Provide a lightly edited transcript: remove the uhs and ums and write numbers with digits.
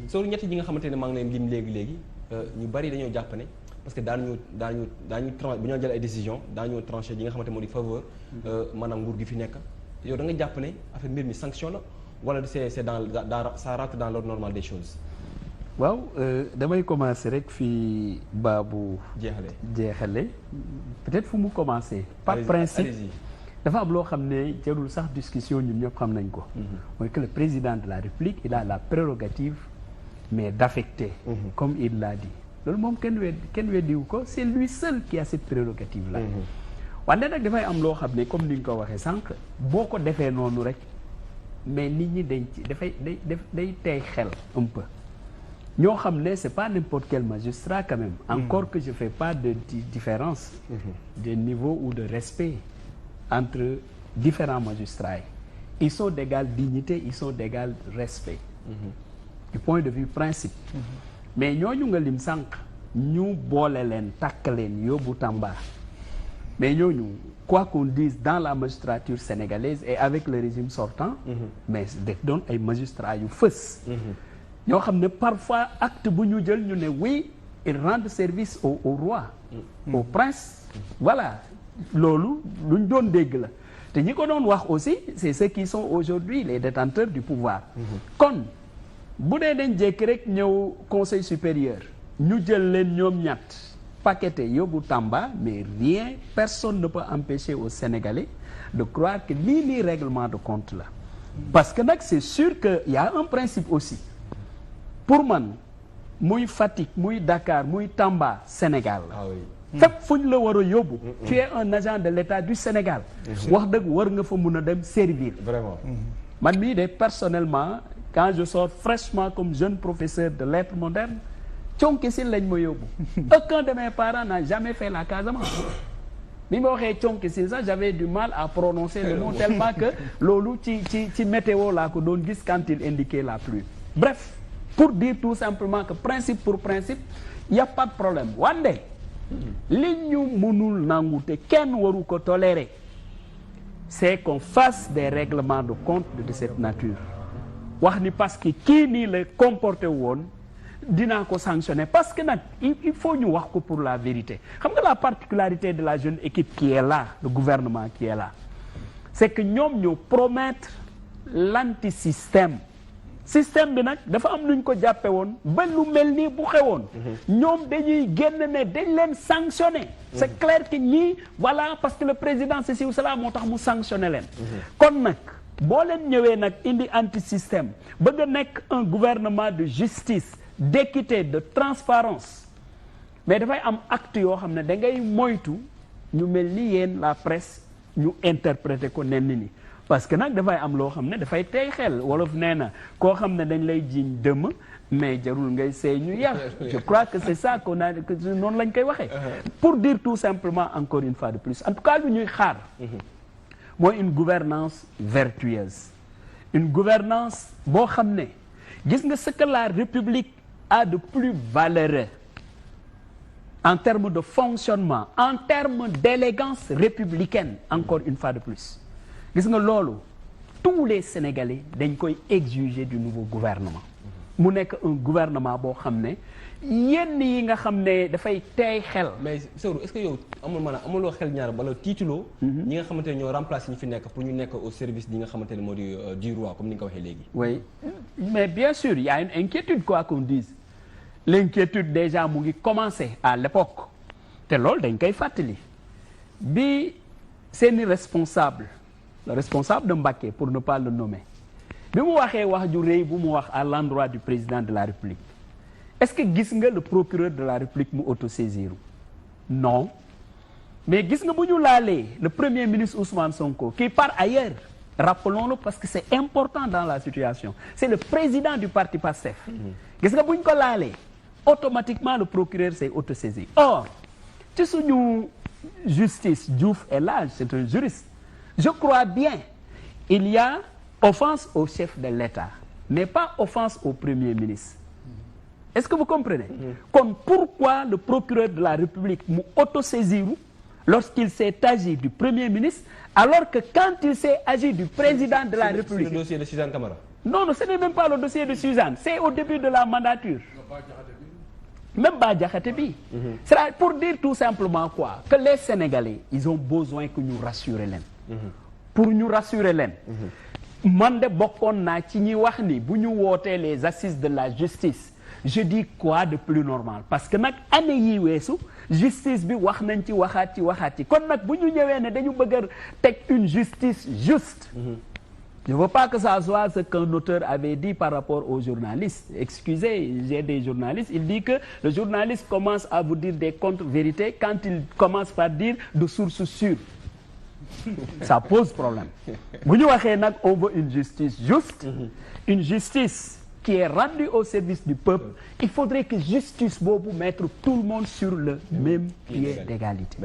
soo ñetti ñi nga xamante ne maa ngi leen lim léegi ñu bari dañoo jàpp ne parce que daañu bu ñoo jël ay décision daañu tranché yi nga xamante moo di faveur maanaam nguur gi fi nekk yow da nga jàpp ne affaire mbir mi sanction la wala c'est dans ça rentre dans l'ordre normal des choses. waaw damay commencer rek fii Babou jeexale peut-être fu mu commencer par principe dafa am loo xam ne jarul sax discussion ñun ñëpp xam nañ ko mooy que le président de la République il a la prérogative mais d'affecter comme il l'a dit loolu moom kenn weddiwu ko c'est lui seul qui a cette prérogative là wante nag dafay am loo xam ne comme ni nga ko waxee sànq boo ko defee noonu rek mais nit ñi dañ ci day tey xel un peu ñoo xam ne c'est pas n'importe quel magistrat quand même encore que je fais pas de différence de niveau ou de respect entre différents magistrats yi ils sont d'égale dignité ils sont d'égal respect du point de vue principe mais ñooñu nga lim sànq ñu boole leen takk leen yóbbu Tamba mais ñooñu quoi qu'on dise dans la magistrature sénégalaise et avec le régime sortant mais daf doon ay magistrats yu fës ñoo xam ne parfois acte bu ñu jël ñu ne oui ils rendent service au roi au prince voilà loolu luñ doon dégg la te ñi ko doon wax aussi c'est ceux qui sont aujourd'hui les détenteurs du pouvoir kon bu dee dañ jékki rek ñëw conseil supérieur ñu jël leen ñoom ñett paqueté yóbbu Tamba mais rien personne ne peut empêcher aux Sénégalais de croire que lii règlement de compte la parce que nag c'est sûr que y a un principe aussi pour man muy Fatick muy Dakar muy Tamba Sénégal la fépp fu ñu la war a yóbbu tu es un agent de l'État du Sénégal wax dëgg war nga fa mun a dem servir vraiment man mii de personnellement quand je sors fraîchement comme jeune professeur de lettres modernes Thionck-Essyl lañ ma yóbbu aucun de mes parents n'a jamais fait la Casamance bi ma waxee Thionck-Essyl sax j'avais du mal à prononcer le mot tellement que loolu ci météo laa ko doon gis quand il indiquait la pluie bref pour dire tout simplement que principe pour principe y a pas de problème wande li ñu mënul nangu te kenn waru ko tolérer c'est qu'on fasse des règlements de compte de cette nature wax ni parce que kii nii la comporté woon dinaa ko sanctionner parce que nag il faut ñu wax ko pour la vérité xam nga la particularité de la jeune équipe qui est là le gouvernement qui est là c'est que ñoom ñoo promettre l'antisystème système bi nag dafa am nuñ ko jàppe woon ba lu mel nii bu xewoon ñoom dañuy génn ne dañ leen sanctionner c'est clair que ñii voilà parce que le président ceci ou cela moo tax mu sanctionner leen kon nag boo leen ñëwee nag indi anti-système bëgg a nekk un gouvernement de justice d'équité de transparence mais dafay am acte yoo xam ne da ngay moytu ñu mel ni yéen la presse ñu interpréter ko nenn ni parce que nag dafay am loo xam ne dafay tey xel wolof nee na koo xam ne dañ lay jiiñ dëmm mais jarul ngay seey ñu yar je crois que c'est ça qu'on a que noonu lañ koy waxee pour dire tout simplement encore une fois de plus en tout cas lu ñuy xaar mooy une gouvernance vertueuse une gouvernance boo xam ne gis nga ce que la République a de plus valeureux en termes de fonctionnement en termes d'élégance républicaine encore une fois de plus gis nga loolu tous les Sénégalais dañ koy exiger du nouveau gouvernement mu nekk un gouvernement boo xam ne yenn yi nga xam ne dafay teey xel. mais Sewru est-ce que yow amuloo xel ñaar wala tiituloo ñi nga xamante ne ñoo remplacer ñi fi nekk pour ñu nekk au service ñi nga xamante ne moo di du roi comme ni nga ko waxee léegi. oui mais bien sûr il y a une inquiétude quoi qu'on dise l'inquiétude déjà mu ngi commencer à l'époque te loolu dañ koy fàttali bi seeni responsable le responsable de Mbacké pour ne pas le nommer bi mu waxee wax ju rëy bu mu wax à l'endroit du président de la République est-ce que gis nga le procureur de la République mu autosaisir non mais gis nga bu ñu laalee le premier ministre Ousmane Sonko qui part ailleurs rappelons-le parce que c'est important dans la situation c'est le président du parti PASTEF gis nga bu ñu ko laalee automatiquement le procureur s'est autosaisi or ci suñu justice Diouf est là c'est un juriste je crois bien il y a offense au chef de l'État mais pas offense au premier ministre est-ce que vous comprenez kon pourquoi le procureur de la République mu autosaisir lorsqu'il s'est agi du premier ministre alors que quand il s'est agi du président de la République sur le dossier de Suzanne Camara non ce n'est même pas le dossier de Suzanne c'est au début de la mandature. Même Bah Diakhaté bi. C'est pour dire tout simplement quoi que les Sénégalais ils ont besoin que ñu rassurer leen. Pour ñu rassurer leen. Man de bokkoon naa ci ñi wax ni bu ñu wootee les assises de la justice. Je dis quoi de plus normal parce que nag année yi weesu justice bi wax nañ ci waxaat ci kon nag bu ñu ñëwee ne dañu bëgg a teg une justice juste. Je veux pas que ça soit ce qu'un auteur avait dit par rapport aux journalistes. Excusez, j'ai des journalistes. Il dit que le journaliste commence à vous dire des contre-vérités quand il commence par dire de sources sûres. Ça pose problème. Bu ñu waxee nag on veut une justice juste, une justice qui est rendue au service du peuple. Il faudrait que justice boobu mettre tout le monde sur le même pied d'égalité.